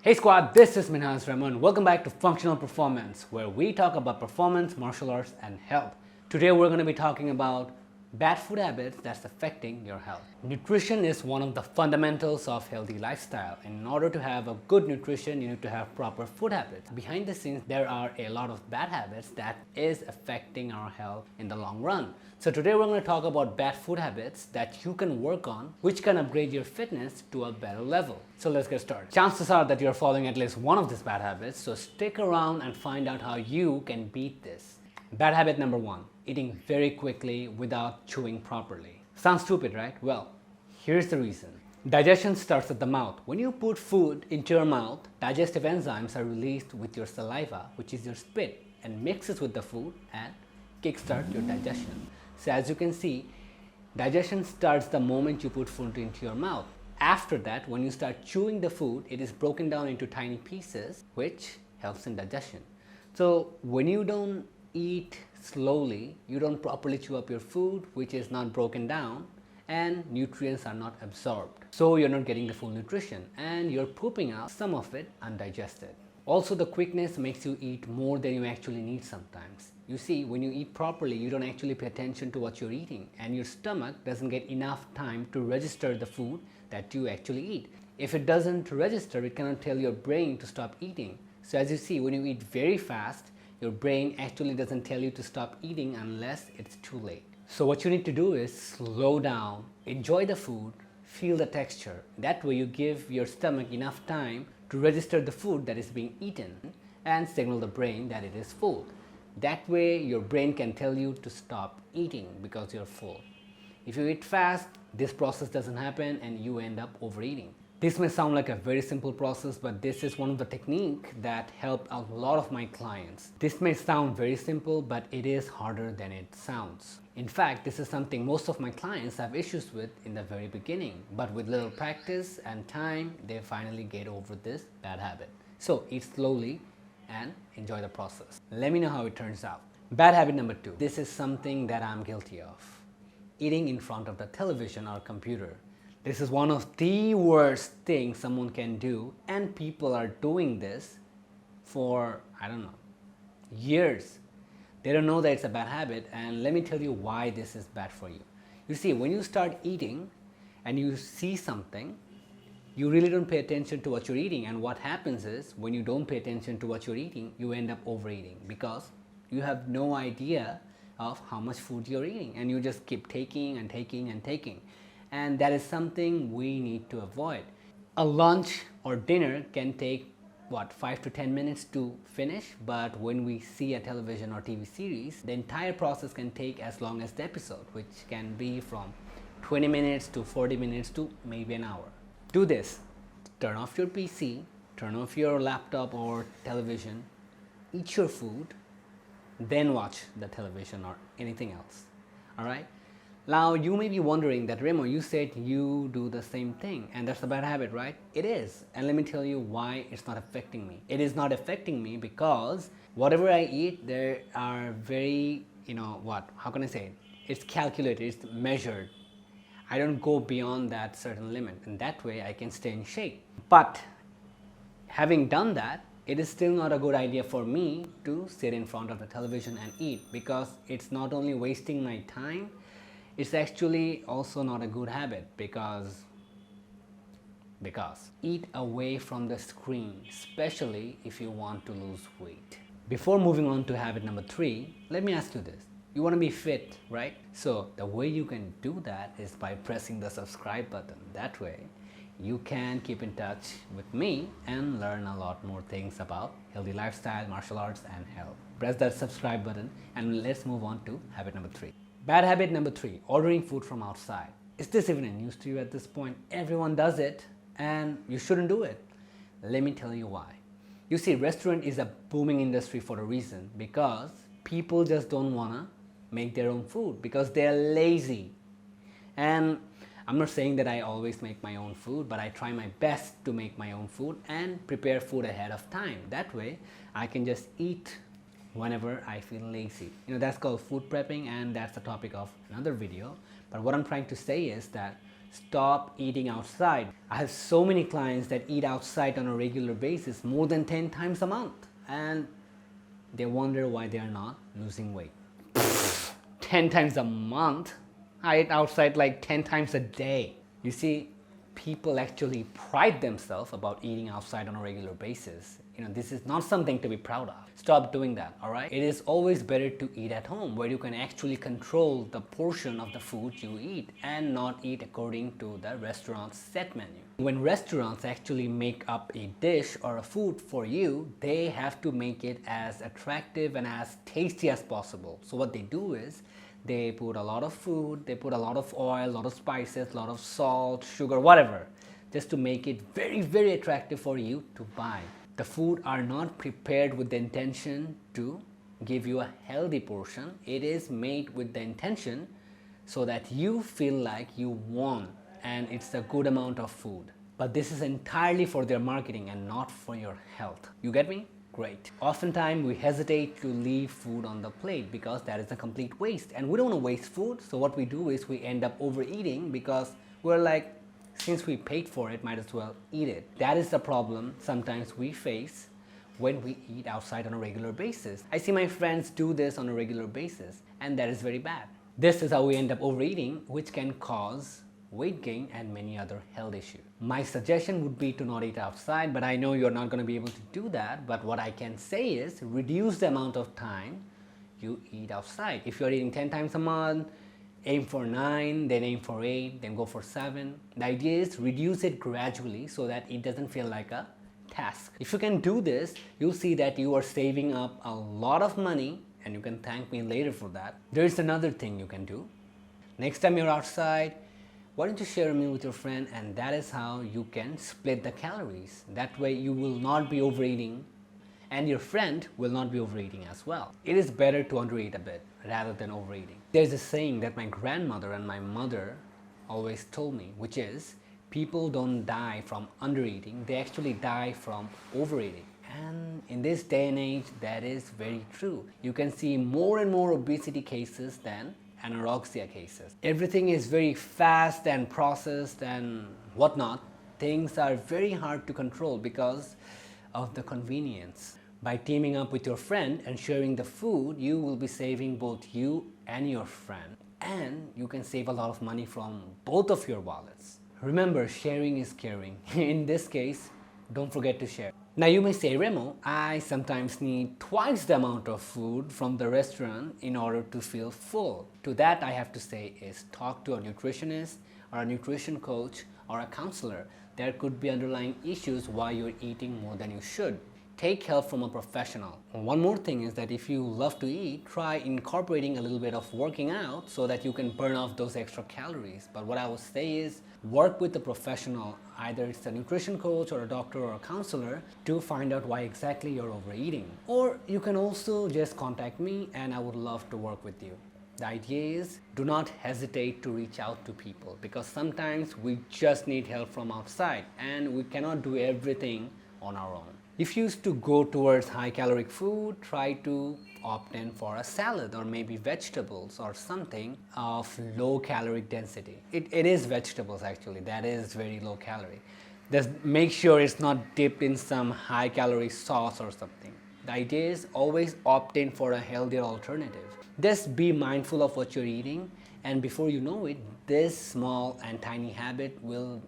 Hey squad, this is Minhaz Remo and welcome back to Functional Performance, where we talk about performance, martial arts and health. Today we're going to be talking about bad food habits that's affecting your health. Nutrition is one of the fundamentals of healthy lifestyle. In order to have a good nutrition, you need to have proper food habits. Behind the scenes, there are a lot of bad habits that is affecting our health in the long run. So today we're going to talk about bad food habits that you can work on, which can upgrade your fitness to a better level. So let's get started. Chances are that you're following at least one of these bad habits, so stick around and find out how you can beat this. Bad habit number 1, eating very quickly without chewing properly. Sounds stupid, right? Well, here's the reason. Digestion starts at the mouth. When you put food into your mouth, digestive enzymes are released with your saliva, which is your spit, and mixes with the food and kickstart your digestion. So as you can see, digestion starts the moment you put food into your mouth. After that, when you start chewing the food, it is broken down into tiny pieces, which helps in digestion. So when you don't eat slowly, you don't properly chew up your food, which is not broken down, and nutrients are not absorbed. So you're not getting the full nutrition and you're pooping out some of it undigested. Also, the quickness makes you eat more than you actually need sometimes. You see, when you eat properly, you don't actually pay attention to what you're eating, and your stomach doesn't get enough time to register the food that you actually eat. If it doesn't register, it cannot tell your brain to stop eating. So as you see, when you eat very fast, your brain actually doesn't tell you to stop eating unless it's too late. So what you need to do is slow down, enjoy the food, feel the texture. That way you give your stomach enough time to register the food that is being eaten and signal the brain that it is full. That way your brain can tell you to stop eating because you're full. If you eat fast, this process doesn't happen and you end up overeating. This may sound like a very simple process, but this is one of the techniques that helped a lot of my clients. This may sound very simple, but it is harder than it sounds. In fact, this is something most of my clients have issues with in the very beginning, but with little practice and time, they finally get over this bad habit. So eat slowly and enjoy the process. Let me know how it turns out. Bad habit number 2. This is something that I'm guilty of. Eating in front of the television or computer. This is one of the worst things someone can do, and people are doing this for, I don't know, years. They don't know that it's a bad habit, and let me tell you why this is bad for you. You see, when you start eating and you see something, you really don't pay attention to what you're eating, and what happens is when you don't pay attention to what you're eating, you end up overeating because you have no idea of how much food you're eating, and you just keep taking and taking and taking. And that is something we need to avoid. A lunch or dinner can take 5 to 10 minutes to finish, but when we see a television or TV series, the entire process can take as long as the episode, which can be from 20 minutes to 40 minutes to maybe an hour. Do this. Turn off your PC, turn off your laptop or television, eat your food, then watch the television or anything else. All right? Now, you may be wondering that, Remo, you said you do the same thing, and that's a bad habit, right? It is. And let me tell you why it's not affecting me. It is not affecting me because whatever I eat, there are very, how can I say it? It's calculated, it's measured. I don't go beyond that certain limit, and that way I can stay in shape. But having done that, it is still not a good idea for me to sit in front of the television and eat, because it's not only wasting my time, it's actually also not a good habit because eat away from the screen, especially if you want to lose weight. Before moving on to habit number 3, let me ask you this. You want to be fit, right? So the way you can do that is by pressing the subscribe button. That way you can keep in touch with me and learn a lot more things about healthy lifestyle, martial arts and health. Press that subscribe button and let's move on to habit number 3. Bad habit number 3, ordering food from outside. Is this even a news to you at this point? Everyone does it and you shouldn't do it. Let me tell you why. You see, restaurant is a booming industry for a reason, because people just don't want to make their own food because they're lazy. And I'm not saying that I always make my own food, but I try my best to make my own food and prepare food ahead of time. That way I can just eat whenever I feel lazy. That's called food prepping, and that's the topic of another video. But what I'm trying to say is that Stop eating outside. I have so many clients that eat outside on a regular basis, more than 10 times a month, and they wonder why they are not losing weight. 10 times a month? I eat outside like 10 times a day. You see, people actually pride themselves about eating outside on a regular basis. This is not something to be proud of. Stop doing that, all right? It is always better to eat at home, where you can actually control the portion of the food you eat and not eat according to the restaurant's set menu. When restaurants actually make up a dish or a food for you, they have to make it as attractive and as tasty as possible. So what they do is, they put a lot of food, they put a lot of oil, a lot of spices, a lot of salt, sugar, whatever, just to make it very, very attractive for you to buy. The food are not prepared with the intention to give you a healthy portion. It is made with the intention so that you feel like you won and it's a good amount of food. But this is entirely for their marketing and not for your health. You get me? Great. Oftentimes we hesitate to leave food on the plate because that is a complete waste, and we don't want to waste food. So what we do is we end up overeating because we're like, since we paid for it, might as well eat it. That is the problem sometimes we face when we eat outside on a regular basis. I see my friends do this on a regular basis, and that is very bad. This is how we end up overeating, which can cause weight gain and many other health issues. My suggestion would be to not eat outside, but I know you're not going to be able to do that. But what I can say is reduce the amount of time you eat outside. If you're eating 10 times a month, aim for 9, then aim for 8, then go for 7. The idea is reduce it gradually so that it doesn't feel like a task. If you can do this, you'll see that you are saving up a lot of money, and you can thank me later for that. There is another thing you can do. Next time you're outside, why don't you share a meal with your friend, and that is how you can split the calories. That way you will not be overeating and your friend will not be overeating as well. It is better to undereat a bit rather than overeating. There's a saying that my grandmother and my mother always told me, which is, people don't die from undereating, they actually die from overeating. And in this day and age, that is very true. You can see more and more obesity cases than anorexia cases. Everything is very fast and processed and whatnot. Things are very hard to control because of the convenience. By teaming up with your friend and sharing the food, you will be saving both you and your friend. And you can save a lot of money from both of your wallets. Remember, sharing is caring. In this case, don't forget to share. Now you may say, Remo, I sometimes need twice the amount of food from the restaurant in order to feel full. To that I have to say is talk to a nutritionist or a nutrition coach or a counselor. There could be underlying issues why you're eating more than you should. Take help from a professional. One more thing is that if you love to eat, try incorporating a little bit of working out so that you can burn off those extra calories. But what I would say is work with a professional, either it's a nutrition coach or a doctor or a counselor, to find out why exactly you're overeating. Or you can also just contact me and I would love to work with you. The idea is do not hesitate to reach out to people, because sometimes we just need help from outside and we cannot do everything on our own. If you used to go towards high caloric food, try to opt in for a salad or maybe vegetables or something of low caloric density. It is vegetables actually, that is very low calorie. Just make sure it's not dipped in some high calorie sauce or something. The idea is always opt in for a healthier alternative. Just be mindful of what you're eating, and before you know it, this small and tiny habit will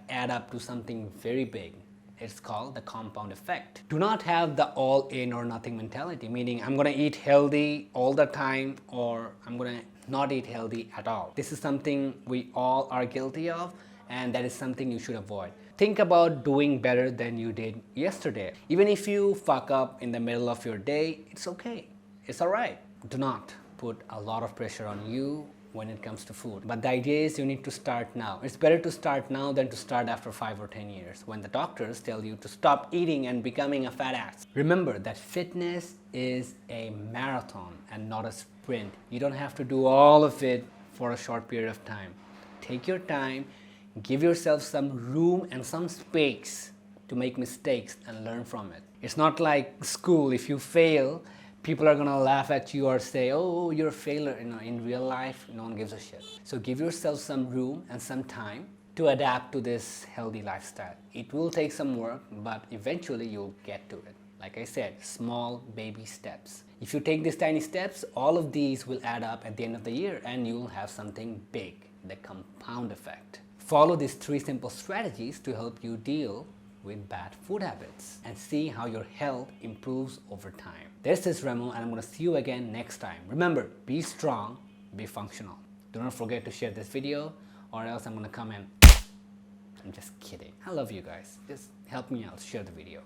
add up to something very big. It's called the compound effect. Do not have the all in or nothing mentality, meaning I'm gonna eat healthy all the time or I'm gonna not eat healthy at all. This is something we all are guilty of, and that is something you should avoid. Think about doing better than you did yesterday. Even if you fuck up in the middle of your day, it's okay. It's all right. Do not put a lot of pressure on you when it comes to food. But the idea is you need to start now. It's better to start now than to start after 5 or 10 years when the doctors tell you to stop eating and becoming a fat ass. Remember that fitness is a marathon and not a sprint. You don't have to do all of it for a short period of time. Take your time, give yourself some room and some space to make mistakes and learn from it. It's not like school. If you fail People are gonna laugh at you or say, oh, you're a failure. In real life, no one gives a shit. So give yourself some room and some time to adapt to this healthy lifestyle. It will take some work, but eventually you'll get to it. Like I said, small baby steps. If you take these tiny steps, all of these will add up at the end of the year and you'll have something big, the compound effect. Follow these 3 simple strategies to help you deal with bad food habits and see how your health improves over time. This is Remo and I'm going to see you again next time. Remember, be strong, be functional. Do not forget to share this video or else I'm going to come in. I'm just kidding. I love you guys. Just help me out, share the video.